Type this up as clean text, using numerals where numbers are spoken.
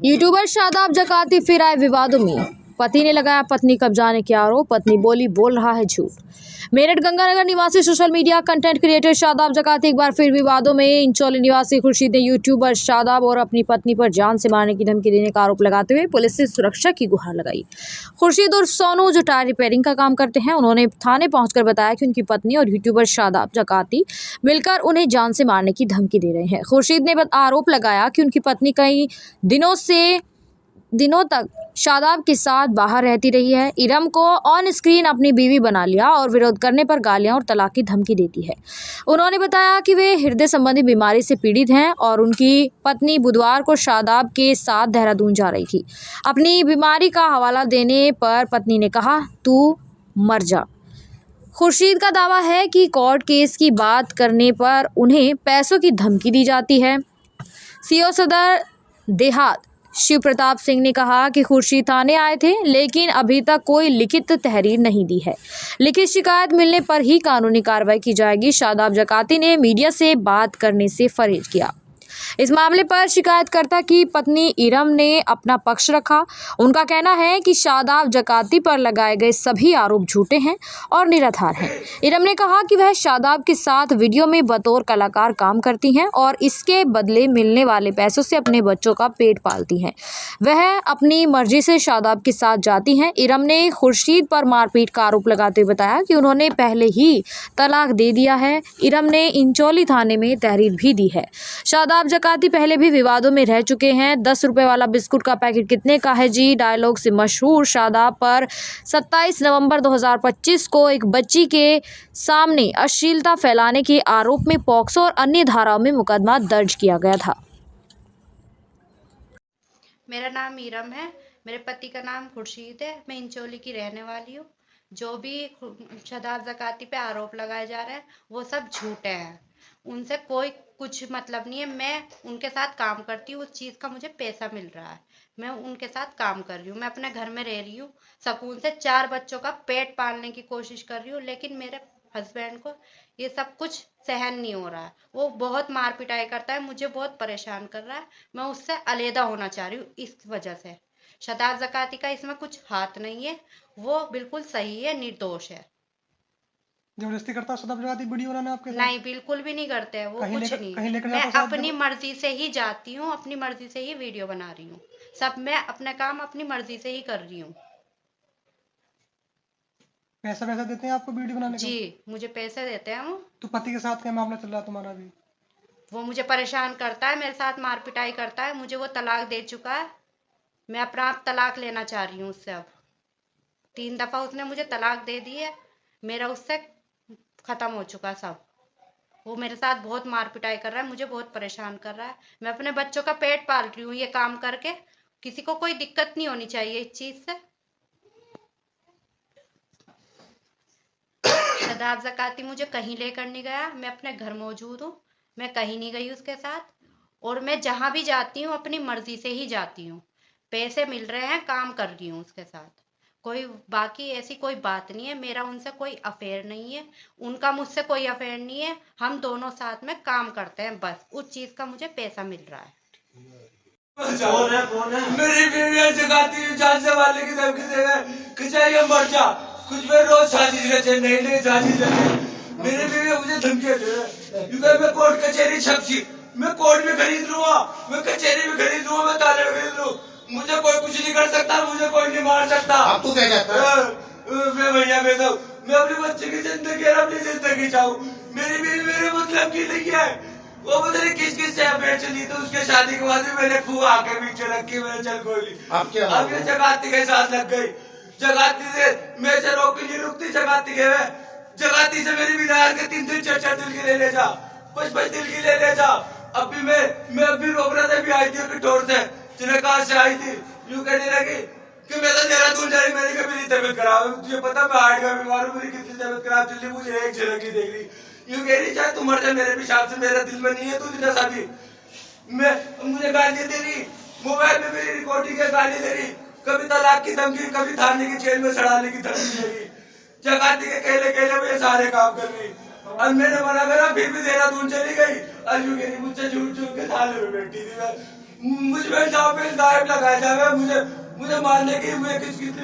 YouTuber Shadab जकाती फिर आए विवादों में। पति ने लगाया पत्नी कब्जाने के आरोप। पत्नी बोली बोल रहा है झूठ। मेरठ गंगानगर निवासी social media content creator Shadab Jakati एक बार फिर विवादों में। इंचौली निवासी खुर्शीद ने यूट्यूबर शादाब और अपनी पत्नी पर जान से मारने की धमकी देने का आरोप लगाते हुए पुलिस से सुरक्षा की गुहार लगाई। खुर्शीद और सोनू जो टायर रिपेयरिंग का काम करते हैं, उन्होंने थाने पहुंचकर बताया कि उनकी पत्नी और यूट्यूबर शादाब जकाती मिलकर उन्हें जान से मारने की धमकी दे रहे हैं। खुर्शीद ने आरोप लगाया कि उनकी पत्नी कई दिनों तक शादाब के साथ बाहर रहती रही है। इरम को ऑन स्क्रीन अपनी बीवी बना लिया और विरोध करने पर गालियां और तलाक की धमकी देती है। उन्होंने बताया कि वे हृदय संबंधी बीमारी से पीड़ित हैं और उनकी पत्नी बुधवार को शादाब के साथ देहरादून जा रही थी। अपनी बीमारी का हवाला देने पर पत्नी ने कहा, तू मर जा। खुर्शीद का दावा है कि कोर्ट केस की बात करने पर उन्हें पैसों की धमकी दी जाती है। सीओ सदर देहात शिव प्रताप सिंह ने कहा कि खुर्शीद थाने आए थे, लेकिन अभी तक कोई लिखित तहरीर नहीं दी है। लिखित शिकायत मिलने पर ही कानूनी कार्रवाई की जाएगी। शादाब जकाती ने मीडिया से बात करने से परहेज किया। इस मामले पर शिकायतकर्ता की पत्नी इरम ने अपना पक्ष रखा। उनका कहना है कि शादाब जकाती पर लगाए गए सभी आरोप झूठे हैं और निराधार हैं। इरम ने कहा कि वह शादाब के साथ वीडियो में बतौर कलाकार काम करती हैं और इसके बदले मिलने वाले पैसों से अपने बच्चों का पेट पालती हैं। वह अपनी मर्जी से शादाब के साथ जाती हैं। इरम ने खुर्शीद पर मारपीट का आरोप लगाते हुए बताया कि उन्होंने पहले ही तलाक दे दिया है। इरम ने इंचौली थाने में तहरीर भी दी है। शादाब जकाती पहले भी विवादों में रह चुके हैं। 10 रुपए वाला बिस्कुट का पैकेट कितने का है जी डायलॉग से मशहूर शादाब पर 27 नवंबर 2025 को एक बच्ची के सामने अश्लीलता फैलाने के आरोप में पॉक्सो और अन्य धाराओं में मुकदमा दर्ज किया गया था। मेरा नाम इरम है, मेरे पति का नाम खुर्शीद है। मैं इंचौली की रहने वाली हूँ। जो भी शादाब जकाती पे आरोप लगाए जा रहे हैं वो सब झूठे हैं। उनसे कोई कुछ मतलब नहीं है। मैं उनके साथ काम करती हूँ, उस चीज़ का मुझे पैसा मिल रहा है। मैं उनके साथ काम कर रही हूँ, मैं अपने घर में रह रही हूँ, सुकून से 4 बच्चों का पेट पालने की कोशिश कर रही हूँ। लेकिन मेरे हस्बैंड को ये सब कुछ सहन नहीं हो रहा है। वो बहुत मार पिटाई करता है, मुझे बहुत परेशान कर रहा है। मैं उससे अलहदा होना चाह रही हूँ इस वजह से। शादाब जकाती का इसमें कुछ हाथ नहीं है, वो बिल्कुल सही है, निर्दोष है। जबरदस्ती करता शादाब जकाती वीडियो बनाना आपके साथ? नहीं, बिल्कुल भी नहीं करते हैं वो, कुछ नहीं। मैं अपनी मर्जी से ही जाती हूँ, अपनी मर्जी से ही वीडियो बना रही हूँ। सब मैं अपना काम अपनी मर्जी से ही कर रही हूँ। पैसा देते हैं आपको वीडियो बनाने का? जी, मुझे पैसे देते हैं वो। तो पति के साथ क्या मामला चल रहा है तुम्हारा भी? वो मुझे परेशान करता है, मेरे साथ मार पिटाई करता है। मुझे वो तलाक दे चुका है। मैं अपना आप तलाक लेना चाह रही हूँ उससे। अब 3 दफा उसने मुझे तलाक दे दी है। मेरा उससे खत्म हो चुका सब। वो मेरे साथ बहुत मार पिटाई कर रहा है, मुझे बहुत परेशान कर रहा है। मैं अपने बच्चों का पेट पाल रही हूँ ये काम करके। किसी को कोई दिक्कत नहीं होनी चाहिए इस चीज से। शादाब जकाती मुझे कहीं लेकर नहीं गया। मैं अपने घर मौजूद हूँ, मैं कहीं नहीं गई उसके साथ। और मैं जहां भी जाती हूँ अपनी मर्जी से ही जाती हूँ। पैसे मिल रहे हैं, काम कर रही हूँ उसके साथ। कोई बाकी ऐसी कोई बात नहीं है। मेरा उनसे कोई अफेयर नहीं है, उनका मुझसे कोई अफेयर नहीं है। हम दोनों साथ में काम करते हैं, बस उस चीज का मुझे पैसा मिल रहा है। मेरी बीवी जगाती जान से मारने की धमकी दे रहे कि चाहिए मर जा, कुछ में रोज साजिश रचे, नहीं साजिश रचे। मेरी बीवी मुझे धमकी दे रहे, मैं कोर्ट कचहरी छपसी, मैं कोर्ट में खरीद लूंगा, मैं कचहरी में खरीद लूंगा, मैं ताले में खरीद लूँ। मुझे कोई कुछ नहीं कर सकता, मुझे कोई नहीं मार सकता। आप तो क्या कहता है? मैं भैया मैं अपने बच्चे की जिंदगी और अपनी जिंदगी चाहूँ। मेरी बीवी मेरे मतलब की नहीं है। वो पता नहीं किस से अफेयर चली, तो उसके शादी के बाद भी मैंने फूआ आके पीछे रखी, मैंने चल गोली। अब ये जगाती के साथ लग गई। जगाती से मैं से रोक नहीं रुकती, जगाती के जगाती से मेरी विदायर के 3 4 दिल की ले जा, 5 दिल की ले जा। अभी मैं अभी रोक रहा था, भी आई थी कठोर से, जिन्हें कहा से आई थी, यूं कहने लगी कि मैं तो देहरादून जा रही, मेरी कभी तबियत खराब है, तुझे पता मैं हार्ट का बीमार हूँ, मेरी कितनी तबियत खराब चल रही, मुझे एक झलक ही देख रही। यूं कह रही चाहे तू मर जा मेरे पेशाब से, मेरे दिल में नहीं है तू जितना साथी। मैं मुझे गाली दे रही, मोबाइल में मेरी रिकॉर्डिंग है, गाली दे रही, कभी तलाक की धमकी, कभी थाने की जेल में सड़ाने की धमकी दे रही। जगाती के केले में सारे काम कर रही। और मैंने मना करा, फिर भी देहरादून चली गई। और यूं कह रही मुझसे झूठ के थाने में बैठी थी। मुझ में इल्जाम लगाया जावे, मुझे मारने की, मुझे किस किस